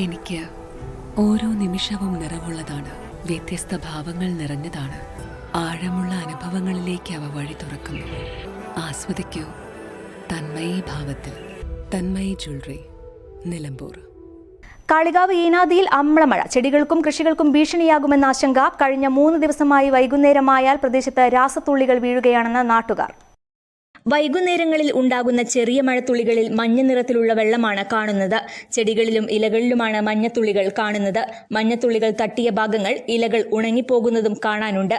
എനിക്ക് ഓരോ നിമിഷവും നിറവുള്ളതാണ്. വ്യത്യസ്ത ഭാവങ്ങൾ നിറഞ്ഞതാണ്. ആഴമുള്ള അനുഭവങ്ങളിലേക്ക് അവ വഴി തുറക്കുന്നു. ആസ്വദിക്കൂ തന്മയി ഭാവത്തിൽ. തന്മയി ജ്വല്ലറി, നിലമ്പൂർ. കാളികാവ് ഈനാദിയിൽ അമ്ലമഴ ചെടികൾക്കും കൃഷികൾക്കും ഭീഷണിയാകുമെന്ന ആശങ്ക. കഴിഞ്ഞ 3 ദിവസമായി വൈകുന്നേരമായാൽ പ്രദേശത്ത് രാസത്തുള്ളികൾ വീഴുകയാണെന്ന് നാട്ടുകാർ. വൈകുന്നേരങ്ങളിൽ ഉണ്ടാകുന്ന ചെറിയ മഴത്തുള്ളികളിൽ മഞ്ഞ നിറത്തിലുള്ള വെള്ളമാണ് കാണുന്നത്. ചെടികളിലും ഇലകളിലുമാണ് മഞ്ഞത്തുള്ളികൾ കാണുന്നത്. മഞ്ഞത്തുള്ളികൾ തട്ടിയ ഭാഗങ്ങൾ ഇലകൾ ഉണങ്ങിപ്പോകുന്നതും കാണാനുണ്ട്.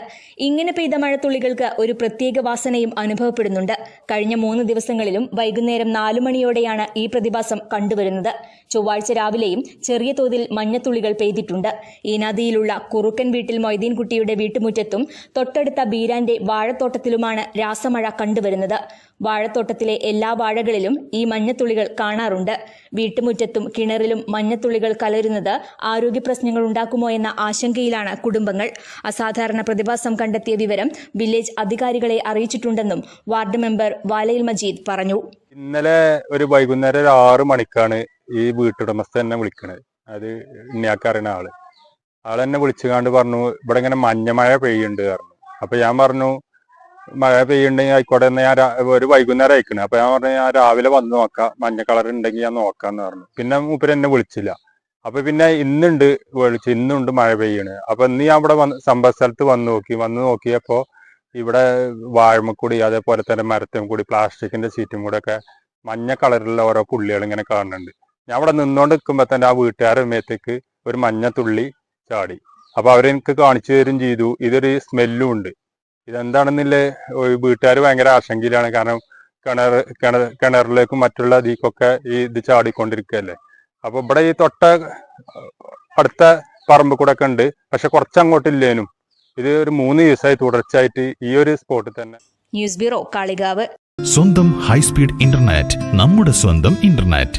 ഇങ്ങനെ പെയ്ത മഴത്തുള്ളികൾക്ക് ഒരു പ്രത്യേക വാസനയും അനുഭവപ്പെടുന്നുണ്ട്. കഴിഞ്ഞ 3 ദിവസങ്ങളിലും വൈകുന്നേരം 4 മണിയോടെയാണ് ഈ പ്രതിഭാസം കണ്ടുവരുന്നത്. ചൊവ്വാഴ്ച രാവിലെയും ചെറിയ തോതിൽ മഞ്ഞത്തുള്ളികൾ പെയ്തിട്ടുണ്ട്. ഈനാദിയിലുള്ള കുറുക്കൻ വീട്ടിൽ മൊയ്തീൻകുട്ടിയുടെ വീട്ടുമുറ്റത്തും തൊട്ടടുത്ത ബീരാന്റെ വാഴത്തോട്ടത്തിലുമാണ് രാസമഴ കണ്ടുവരുന്നത്. വാഴത്തോട്ടത്തിലെ എല്ലാ വാഴകളിലും ഈ മഞ്ഞത്തുള്ളികൾ കാണാറുണ്ട്. വീട്ടുമുറ്റത്തും കിണറിലും മഞ്ഞത്തുള്ളികൾ കലരുന്നത് ആരോഗ്യ പ്രശ്നങ്ങൾ ഉണ്ടാക്കുമോ എന്ന ആശങ്കയിലാണ് കുടുംബങ്ങൾ. അസാധാരണ പ്രതിഭാസം കണ്ടെത്തിയ വിവരം വില്ലേജ് അധികാരികളെ അറിയിച്ചിട്ടുണ്ടെന്നും വാർഡ് മെമ്പർ വാലയിൽ മജീദ് പറഞ്ഞു. ഇന്നലെ ഒരു വൈകുന്നേരം 6 മണിക്കാണ് ഈ വീട്ടുടമസ്ഥ എന്നെ വിളിക്കണത്. അത് ഇന്നയാക്കറിയണ ആളെന്നെ വിളിച്ചുകാണ്ട് പറഞ്ഞു ഇവിടെ ഇങ്ങനെ മഞ്ഞമഴ പെയ്യുണ്ട് പറഞ്ഞു. അപ്പൊ ഞാൻ പറഞ്ഞു മഴ പെയ്യുണ്ടെങ്കിൽ ആയിക്കോട്ടെ എന്ന് ഞാൻ ഒരു വൈകുന്നേരം അയക്കണേ. അപ്പൊ ഞാൻ പറഞ്ഞു ഞാൻ രാവിലെ വന്ന് നോക്കാം, മഞ്ഞ കളർ ഉണ്ടെങ്കിൽ ഞാൻ നോക്കാന്ന് പറഞ്ഞു. പിന്നെ മൂപ്പര് എന്നെ വിളിച്ചില്ല. അപ്പൊ പിന്നെ ഇന്നുണ്ട് മഴ പെയ്യണ്. അപ്പൊ ഇന്ന് ഞാൻ ഇവിടെ സംഭവ സ്ഥലത്ത് വന്ന് നോക്കിയപ്പോ ഇവിടെ വാഴമക്കൂടി അതേപോലെ തന്നെ മരത്തും കൂടി പ്ലാസ്റ്റിക്കിന്റെ സീറ്റും കൂടെ ഒക്കെ മഞ്ഞ കളറിലുള്ള ഓരോ പുള്ളികൾ ഇങ്ങനെ കാണുന്നുണ്ട്. ഞാൻ അവിടെ നിന്നോണ്ട് നിൽക്കുമ്പോ തന്നെ ആ വീട്ടുകാരുടെ മേത്തേക്ക് ഒരു മഞ്ഞ തുള്ളി ചാടി. അപ്പൊ അവരെനിക്ക് കാണിച്ചു തരും ചെയ്തു. ഇതൊരു സ്മെല്ലും ഉണ്ട്. ഇതെന്താണെന്നില്ലേ വീട്ടുകാർ ഭയങ്കര ആശങ്കയിലാണ്. കാരണം കിണറിലേക്കും മറ്റുള്ള ഇതിക്കൊക്കെ ഇത് ചാടിക്കൊണ്ടിരിക്കുകയല്ലേ. അപ്പൊ ഇവിടെ ഈ അടുത്ത പറമ്പ് കൂടെ ഒക്കെ ഉണ്ട്. പക്ഷെ കുറച്ചങ്ങോട്ടില്ലേനും. ഇത് ഒരു 3 ദിവസമായി തുടർച്ചയായിട്ട് ഈ ഒരു സ്പോട്ടിൽ തന്നെ. News bureau, Kalikavu. സ്വന്തം ഹൈസ്പീഡ് ഇന്റർനെറ്റ്, നമ്മുടെ സ്വന്തം ഇന്റർനെറ്റ്.